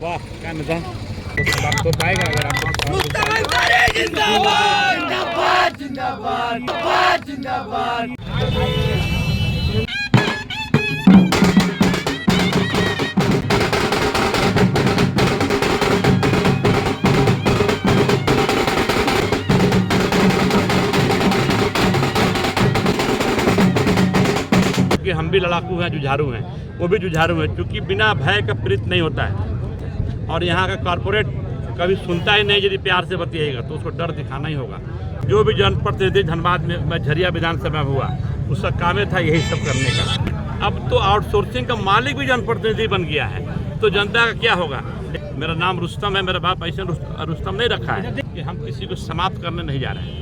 वाह क्या निदान तो पाएगा अगर आप जिंदाबाद जिंदाबाद जिंदाबाद। कि हम भी लड़ाकू हैं, जुझारू हैं, वो भी जुझारू हैं, क्योंकि बिना भय का प्रीत नहीं होता है। और यहाँ का कॉर्पोरेट कभी सुनता ही नहीं, यदि प्यार से बतिएगा तो उसको डर दिखाना ही होगा। जो भी जनप्रतिनिधि धनबाद में झरिया विधानसभा में हुआ, उसका काम था यही सब करने का। अब तो आउटसोर्सिंग का मालिक भी जनप्रतिनिधि बन गया है, तो जनता का क्या होगा। मेरा नाम रुस्तम है, मेरा बाप ऐसे रुस्तम नहीं रखा है कि हम किसी को समाप्त करने नहीं जा रहे हैं,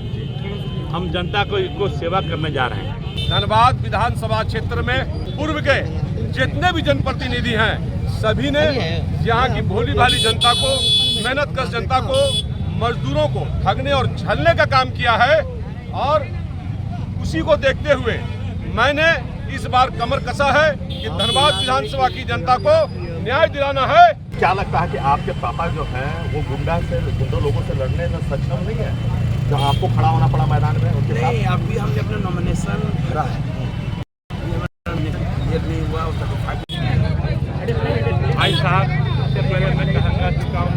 हम जनता को सेवा करने जा रहे हैं। धनबाद विधानसभा क्षेत्र में पूर्व के जितने भी जनप्रतिनिधि हैं, सभी ने यहाँ की भोली भाली जनता को, मेहनतकश जनता को, मजदूरों को ठगने और छलने का काम किया है। और उसी को देखते हुए मैंने इस बार कमर कसा है कि धनबाद विधानसभा की जनता को न्याय दिलाना है। क्या लगता है कि आपके पापा जो हैं वो गुंडों लोगों से लड़ने में सक्षम नहीं है, जहाँ आपको खड़ा होना पड़ा मैदान में उनके साथ? नहीं, अभी हमने अपना नॉमिनेशन भरा है, नहीं हुआ भाई साहब, सबसे पहले मैं कहूँगा कि काम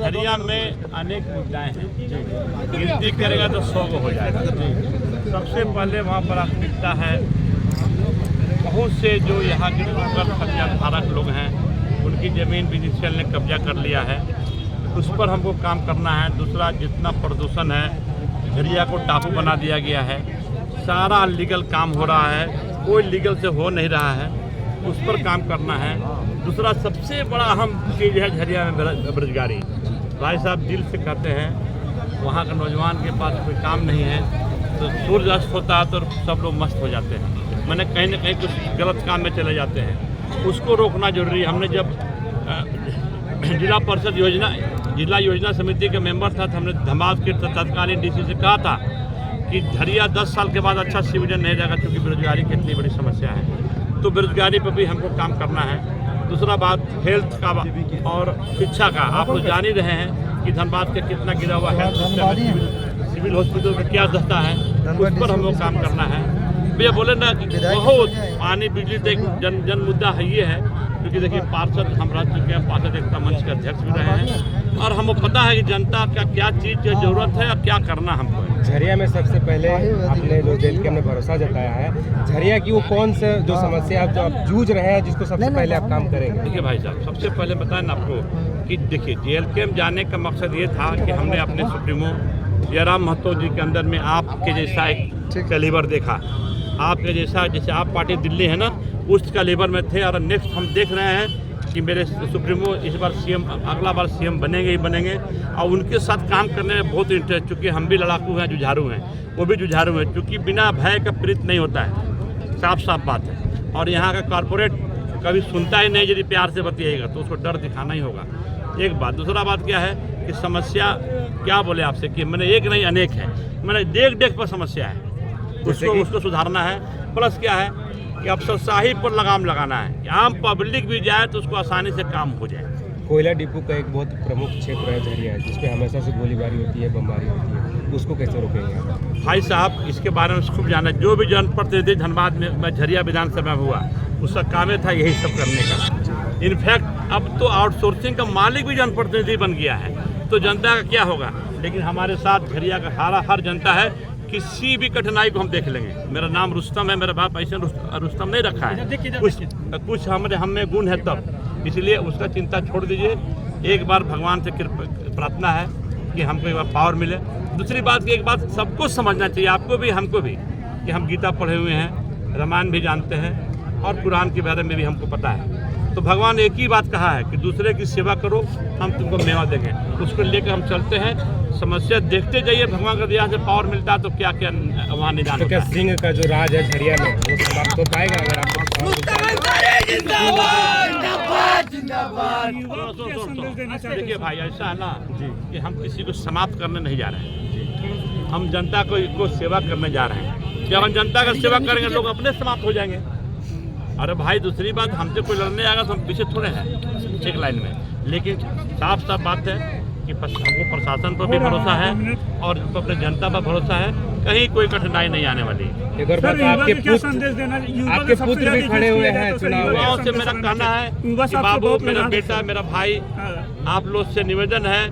हरिया में अनेक मुद्दाएं हैं, गिनती करेगा तो 100 हो जाएगा। सबसे पहले वहाँ प्राथमिकता है बहुत से जो यहाँ के कब्जा धारक लोग हैं, उनकी ज़मीन बीडीसीएल ने कब्जा कर लिया है, उस पर हमको काम करना है। दूसरा, जितना प्रदूषण है, झरिया को टापू बना दिया गया है, सारा लीगल काम हो रहा है, कोई लीगल से हो नहीं रहा है, उस पर काम करना है। दूसरा सबसे बड़ा अहम चीज़ है झरिया में बेरोजगारी। भाई साहब दिल से कहते हैं, वहाँ के नौजवान के पास कोई काम नहीं है, तो सूर्य अस्त होता है तो सब लोग मस्त हो जाते हैं, मैंने कहीं ना कहीं कुछ गलत काम में चले जाते हैं, उसको रोकना जरूरी है। हमने जब जिला परिषद जिला योजना समिति के मेंबर था, तो हमने धनबाद के तत्कालीन डीसी से कहा था कि झरिया 10 साल के बाद अच्छा सिविजन नहीं रहेगा, क्योंकि बेरोजगारी की इतनी बड़ी समस्या है। तो बेरोजगारी पर भी हमको काम करना है। दूसरा बात हेल्थ का और शिक्षा का, आप लोग जान ही रहे हैं कि धनबाद का कितना गिरा हुआ है, सिविल हॉस्पिटल में क्या दस्ता है, उस पर हमको काम करना है। भैया बोले ना कि बहुत पानी बिजली तक जन मुद्दा है, ये है क्योंकि देखिए पार्षद हम रह चुके हैं, पार्षद एकता मंच के अध्यक्ष भी रहे हैं, और हमको पता है कि जनता का क्या चीज़ की जरूरत है और क्या करना हमको है। झरिया में सबसे पहले आपने जो देख के हमने भरोसा जताया है, झरिया की वो कौन सा जो समस्या जो आप जूझ रहे हैं, जिसको सबसे पहले आप काम करेंगे? देखिए भाई साहब, सबसे पहले बताएं ना आपको कि देखिए JLK जाने का मकसद ये था कि हमने अपने सुप्रीमो जयराम महतो जी के अंदर में आपके जैसा एक कैलिबर देखा, आपके जैसा, जैसे आप पार्टी दिल्ली है ना, उस कैलिबर में थे। और नेक्स्ट हम देख रहे हैं कि मेरे सुप्रीमो इस बार CM, अगला बार CM बनेंगे ही बनेंगे, और उनके साथ काम करने में बहुत इंटरेस्ट, चूँकि हम भी लड़ाकू हैं, जुझारू हैं, वो भी जुझारू हैं, क्योंकि बिना भय का प्रीत नहीं होता है, साफ साफ बात है। और यहाँ का कॉर्पोरेट कभी सुनता ही नहीं, यदि प्यार से बतिएगा तो उसको डर दिखाना ही होगा, एक बात। दूसरा बात क्या है कि समस्या क्या बोले आपसे कि मैंने एक नहीं अनेक है, मैंने देख पर समस्या है, उसको सुधारना है। प्लस क्या है कि अफसरशाही पर लगाम लगाना है, कि आम पब्लिक भी जाए तो उसको आसानी से काम हो जाए। कोयला डिपो का एक बहुत प्रमुख क्षेत्र है झरिया, जिसपे हमेशा से गोलीबारी होती है, बमबारी होती है, उसको कैसे रोकेंगे आप? भाई साहब, इसके बारे में खूब जाना, जो भी जनप्रतिनिधि धनबाद में झरिया विधानसभा में हुआ, उसका काम था यही सब करने का। इनफैक्ट अब तो आउटसोर्सिंग का मालिक भी जनप्रतिनिधि बन गया है, तो जनता का क्या होगा। लेकिन हमारे साथ झरिया का हर जनता है, किसी भी कठिनाई को हम देख लेंगे। मेरा नाम रुस्तम है, मेरा बाप ऐसे रुस्तम नहीं रखा है, कुछ हम में गुण है तब, इसलिए उसका चिंता छोड़ दीजिए। एक बार भगवान से प्रार्थना है कि हमको एक बार पावर मिले। दूसरी बात की एक बात सबको समझना चाहिए, आपको भी हमको भी, कि हम गीता पढ़े हुए हैं, रामायण भी जानते हैं, और कुरान के बारे में भी हमको पता है। तो भगवान एक ही बात कहा है कि दूसरे की सेवा करो, हम तुमको मेवा देंगे। उसको लेकर हम चलते हैं, समस्या देखते जाइए, भगवान का दया से पावर मिलता है तो क्या क्या वहाँ निदान तो क्या सिंह का जो राज है झरिया में, वो समाप्त हो पाएगा अगर आप? देखिए भाई, ऐसा है ना कि हम किसी को समाप्त करने नहीं जा रहे हैं, हम जनता को सेवा करने जा रहे हैं। जब हम जनता का सेवा करेंगे लोग अपने समाप्त हो जाएंगे। अरे भाई दूसरी बात, हमसे कोई लड़ने आएगा तो हम पीछे थोड़े हैं एक लाइन में, लेकिन साफ साफ बात है कि हमको प्रशासन पर भी भरोसा है और अपने जनता पर भरोसा है, कहीं कोई कठिनाई नहीं आने वाली। आपके पुत्र भी खड़े हुए हैं चुनाव युवाओं से मेरा कहना है कि बाबू, मेरा बेटा, मेरा भाई, आप लोग से निवेदन है,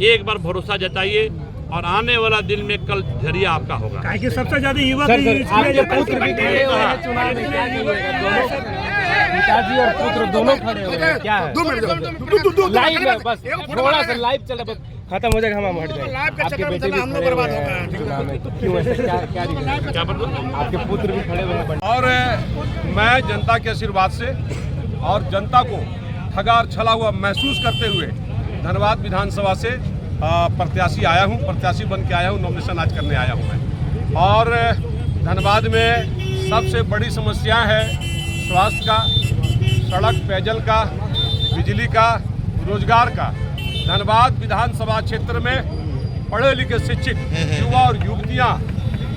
एक बार भरोसा जताइए और आने वाला दिन में कल झरिया आपका होगा। कि सबसे ज्यादा युवा आपके पुत्र भी खड़े हुए हैं चुनाव में, क्या कहिएगा? पिताजी और पुत्र दोनों खड़े हुए हैं, क्या है? लाइव है, बस थोड़ा सा लाइव चले, बस खत्म हो जाएगा, हम हट जाएंगे। आपके बेटे भी खड़े हुए हैं चुनाव में, तो क्यों ऐसे, क्या रीजन? क्या मतलब? आपके पुत्र भी खड़े हुए हैं। और मैं जनता के आशीर्वाद से और जनता को ठगा और छला हुआ महसूस करते हुए धनबाद विधानसभा से प्रत्याशी आया हूँ, प्रत्याशी बन के आया हूँ, नॉमिनेशन आज करने आया हूँ मैं। और धनबाद में सबसे बड़ी समस्या है स्वास्थ्य का, सड़क पेयजल का, बिजली का, रोजगार का। धनबाद विधानसभा क्षेत्र में पढ़े लिखे शिक्षित युवा और युवतियां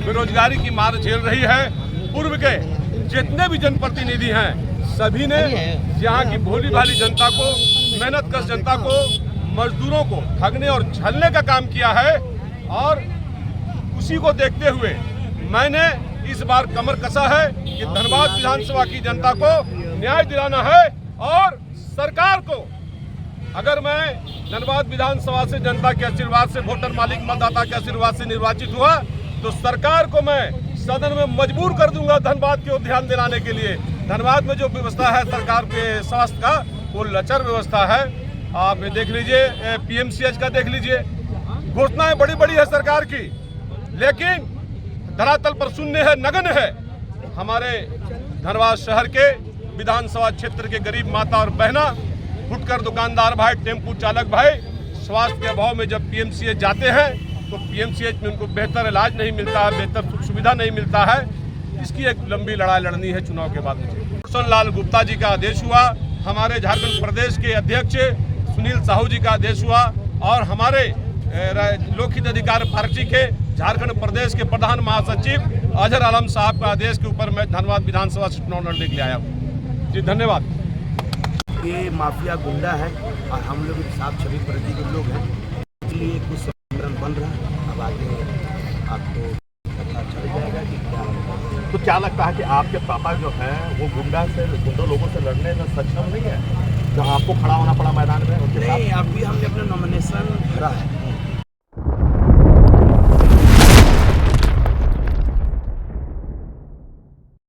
बेरोजगारी की मार झेल रही है। पूर्व के जितने भी जनप्रतिनिधि हैं सभी ने यहाँ की भोली भाली जनता को, मेहनतकश जनता को, मजदूरों को ठगने और छलने का काम किया है। और उसी को देखते हुए मैंने इस बार कमर कसा है कि धनबाद विधानसभा की जनता को न्याय दिलाना है। और सरकार को, अगर मैं धनबाद विधानसभा से जनता के आशीर्वाद से, वोटर मालिक मतदाता के आशीर्वाद से निर्वाचित हुआ, तो सरकार को मैं सदन में मजबूर कर दूंगा धनबाद के ध्यान दिलाने के लिए। धनबाद में जो व्यवस्था है सरकार के स्वास्थ्य का, वो लचर व्यवस्था है। आप देख लीजिए, पीएमसीएच का देख लीजिए, घोषणाएं बड़ी बड़ी है सरकार की, लेकिन धरातल पर शून्य है, नगण्य है। हमारे धनबाद शहर के विधानसभा क्षेत्र के गरीब माता और बहना, फुटकर दुकानदार भाई, टेम्पू चालक भाई, स्वास्थ्य के अभाव में जब पीएमसीएच जाते हैं तो पीएमसीएच में उनको बेहतर इलाज नहीं मिलता है, बेहतर सुविधा नहीं मिलता है। इसकी एक लंबी लड़ाई लड़नी है चुनाव के बाद। मुझे सोनलाल गुप्ता जी का आदेश हुआ, हमारे झारखंड प्रदेश के अध्यक्ष सुनील साहू जी का आदेश हुआ, और हमारे लोकहित अधिकार पार्टी के झारखंड प्रदेश के प्रधान महासचिव अजहर आलम साहब का आदेश के ऊपर मैं धनबाद विधानसभा से चुनाव लड़ने के लिए आया हूँ। जी धन्यवाद। ये माफिया गुंडा है और हम लोग साफ छवि प्रति के लोग हैं, इसलिए कुछ संगठन बन रहा है। अब आगे आपको पता चल जाएगा कि क्या होगा। तो क्या लगता है कि आपके पापा जो हैं वो गुंडा लोगों से लड़ने में सक्षम नहीं है, जहाँ आपको खड़ा होना पड़ा मैदान में उनके साथ? नहीं, अभी हमने अपना नॉमिनेशन